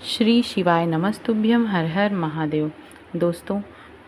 श्री शिवाय नमस्तुभ्यम। हर हर महादेव। दोस्तों,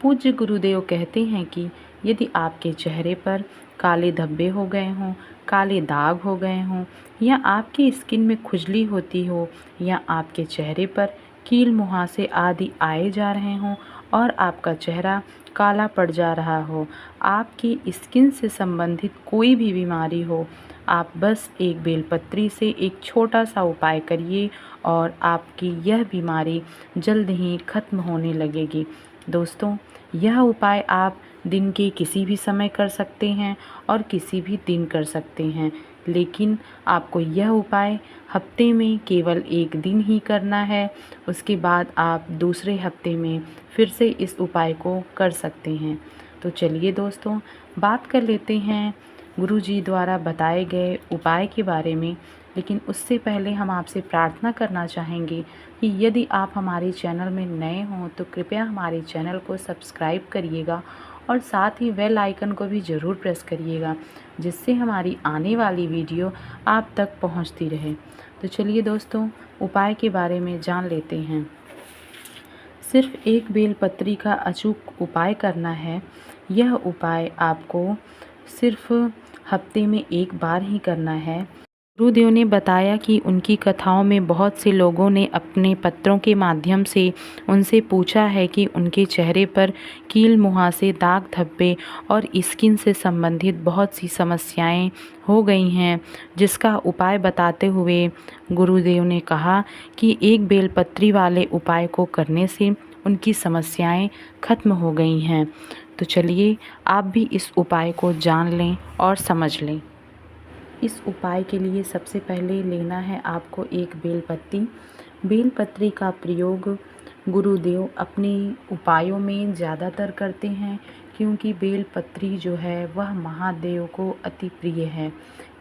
पूज्य गुरुदेव कहते हैं कि यदि आपके चेहरे पर काले धब्बे हो गए हों, काले दाग हो गए हों, या आपकी स्किन में खुजली होती हो, या आपके चेहरे पर कील मुहासे आदि आए जा रहे हों और आपका चेहरा काला पड़ जा रहा हो, आपकी स्किन से संबंधित कोई भी बीमारी हो, आप बस एक बेलपत्री से एक छोटा सा उपाय करिए और आपकी यह बीमारी जल्द ही खत्म होने लगेगी। दोस्तों, यह उपाय आप दिन के किसी भी समय कर सकते हैं और किसी भी दिन कर सकते हैं, लेकिन आपको यह उपाय हफ्ते में केवल एक दिन ही करना है। उसके बाद आप दूसरे हफ्ते में फिर से इस उपाय को कर सकते हैं। तो चलिए दोस्तों, बात कर लेते हैं गुरुजी द्वारा बताए गए उपाय के बारे में। लेकिन उससे पहले हम आपसे प्रार्थना करना चाहेंगे कि यदि आप हमारे चैनल में नए हों तो कृपया हमारे चैनल को सब्सक्राइब करिएगा और साथ ही बेल आइकन को भी ज़रूर प्रेस करिएगा, जिससे हमारी आने वाली वीडियो आप तक पहुंचती रहे। तो चलिए दोस्तों, उपाय के बारे में जान लेते हैं। सिर्फ एक बेलपत्री का अचूक उपाय करना है। यह उपाय आपको सिर्फ हफ्ते में एक बार ही करना है। गुरुदेव ने बताया कि उनकी कथाओं में बहुत से लोगों ने अपने पत्रों के माध्यम से उनसे पूछा है कि उनके चेहरे पर कील मुहासे, दाग धब्बे और स्किन से संबंधित बहुत सी समस्याएं हो गई हैं, जिसका उपाय बताते हुए गुरुदेव ने कहा कि एक बेलपत्री वाले उपाय को करने से उनकी समस्याएं खत्म हो गई हैं। तो चलिए आप भी इस उपाय को जान लें और समझ लें। इस उपाय के लिए सबसे पहले लेना है आपको एक बेलपत्ती। बेलपत्री का प्रयोग गुरुदेव अपने उपायों में ज़्यादातर करते हैं, क्योंकि बेलपत्री जो है वह महादेव को अति प्रिय है।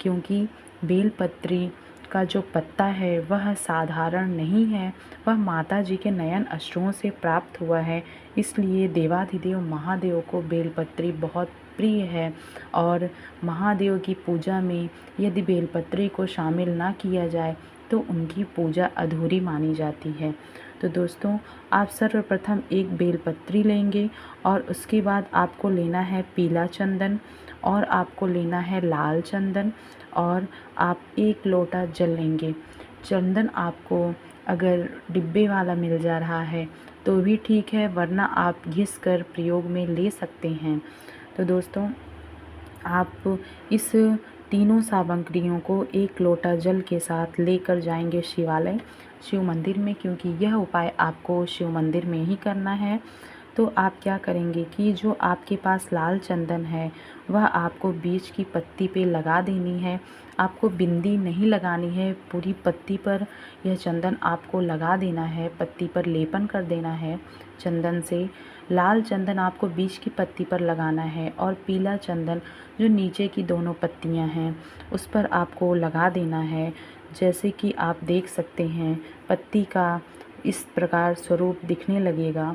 क्योंकि बेलपत्री का जो पत्ता है वह साधारण नहीं है, वह माता जी के नयन अश्रुओं से प्राप्त हुआ है। इसलिए देवाधिदेव महादेव को बेलपत्री बहुत प्रिय है और महादेव की पूजा में यदि बेलपत्री को शामिल ना किया जाए तो उनकी पूजा अधूरी मानी जाती है। तो दोस्तों, आप सर्वप्रथम एक बेलपत्री लेंगे और उसके बाद आपको लेना है पीला चंदन और आपको लेना है लाल चंदन और आप 1 लोटा जल लेंगे। चंदन आपको अगर डिब्बे वाला मिल जा रहा है तो भी ठीक है, वरना आप घिस कर प्रयोग में ले सकते हैं। तो दोस्तों, आप इस तीनों सामग्रियों को 1 लोटा जल के साथ लेकर जाएंगे शिवालय, शिव मंदिर में, क्योंकि यह उपाय आपको शिव मंदिर में ही करना है। तो आप क्या करेंगे कि जो आपके पास लाल चंदन है वह आपको बीच की पत्ती पे लगा देनी है। आपको बिंदी नहीं लगानी है, पूरी पत्ती पर यह चंदन आपको लगा देना है, पत्ती पर लेपन कर देना है चंदन से। लाल चंदन आपको बीच की पत्ती पर लगाना है और पीला चंदन जो नीचे की दोनों पत्तियां हैं उस पर आपको लगा देना है। जैसे कि आप देख सकते हैं पत्ती का इस प्रकार स्वरूप दिखने लगेगा।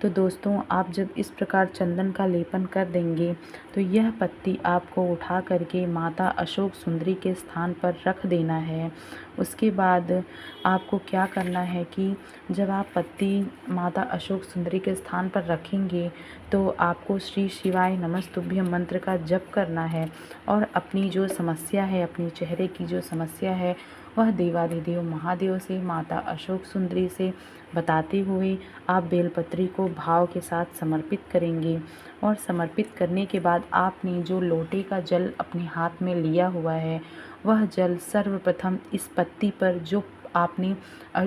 तो दोस्तों, आप जब इस प्रकार चंदन का लेपन कर देंगे तो यह पत्ती आपको उठा करके माता अशोक सुंदरी के स्थान पर रख देना है। उसके बाद आपको क्या करना है कि जब आप पत्ती माता अशोक सुंदरी के स्थान पर रखेंगे तो आपको श्री शिवाय नमस्तुभ्यम मंत्र का जप करना है और अपनी जो समस्या है, अपने चेहरे की जो समस्या है वह देवाधिदेव महादेव से, माता अशोक सुंदरी से बताते हुए आप बेलपत्री को भाव के साथ समर्पित करेंगे। और समर्पित करने के बाद आपने जो लोटे का जल अपने हाथ में लिया हुआ है वह जल सर्वप्रथम इस पत्ती पर जो आपने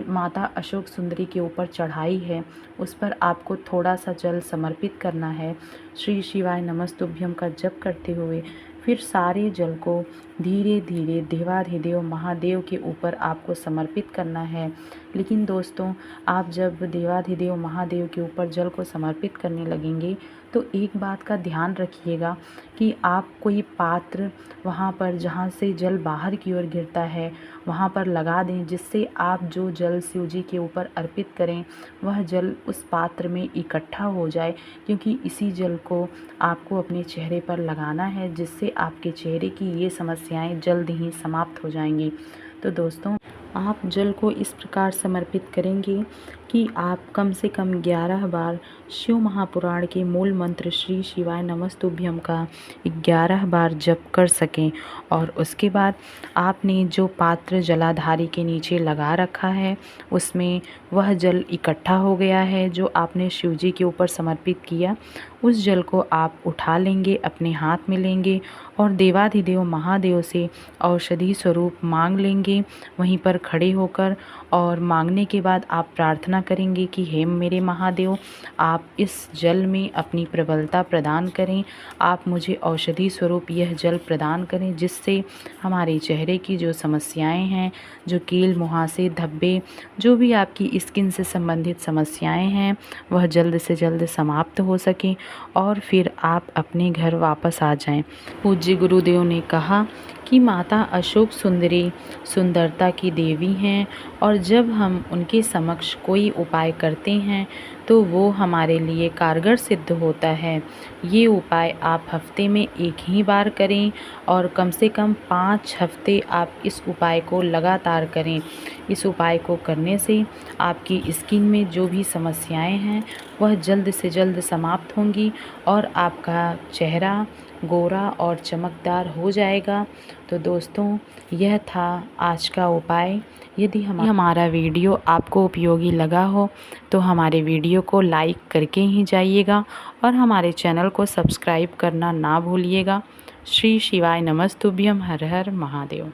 माता अशोक सुंदरी के ऊपर चढ़ाई है उस पर आपको थोड़ा सा जल समर्पित करना है। श्री शिवाय नमस्तुभ्यम का जप करते हुए फिर सारे जल को धीरे धीरे देवाधिदेव महादेव के ऊपर आपको समर्पित करना है। लेकिन दोस्तों, आप जब देवाधिदेव महादेव के ऊपर जल को समर्पित करने लगेंगे तो एक बात का ध्यान रखिएगा कि आप कोई पात्र वहाँ पर जहाँ से जल बाहर की ओर गिरता है वहाँ पर लगा दें, जिससे आप जो जल शिव जी के ऊपर अर्पित करें वह जल उस पात्र में इकट्ठा हो जाए, क्योंकि इसी जल को आपको अपने चेहरे पर लगाना है, जिससे आपके चेहरे की ये समस्याएं जल्द ही समाप्त हो जाएंगी। तो दोस्तों, आप जल को इस प्रकार समर्पित करेंगे कि आप कम से कम 11 बार शिव महापुराण के मूल मंत्र श्री शिवाय नमस्तुभ्यम का 11 बार जप कर सकें। और उसके बाद आपने जो पात्र जलाधारी के नीचे लगा रखा है उसमें वह जल इकट्ठा हो गया है जो आपने शिव जी के ऊपर समर्पित किया। उस जल को आप उठा लेंगे, अपने हाथ में लेंगे और देवाधिदेव महादेव से औषधि स्वरूप मांग लेंगे वहीं पर खड़े होकर। और मांगने के बाद आप प्रार्थना करेंगे कि हे मेरे महादेव, आप इस जल में अपनी प्रबलता प्रदान करें, आप मुझे औषधि स्वरूप यह जल प्रदान करें जिससे हमारे चेहरे की जो समस्याएं हैं, जो कील मुहासे धब्बे, जो भी आपकी स्किन से संबंधित समस्याएं हैं वह जल्द से जल्द समाप्त हो सकें और फिर आप अपने घर वापस आ जाएं। पूज्य गुरुदेव ने कहा कि माता अशोक सुंदरी सुंदरता की देवी हैं और जब हम उनके समक्ष कोई उपाय करते हैं तो वो हमारे लिए कारगर सिद्ध होता है। ये उपाय आप हफ्ते में एक ही बार करें और कम से कम 5 हफ्ते आप इस उपाय को लगातार करें। इस उपाय को करने से आपकी स्किन में जो भी समस्याएं हैं वह जल्द से जल्द समाप्त होंगी और आपका चेहरा गोरा और चमकदार हो जाएगा। तो दोस्तों, यह था आज का उपाय। यदि हमारा वीडियो आपको उपयोगी लगा हो तो हमारे वीडियो को लाइक करके ही जाइएगा और हमारे चैनल को सब्सक्राइब करना ना भूलिएगा। श्री शिवाय नमस्तुभ्यम। हर हर महादेव।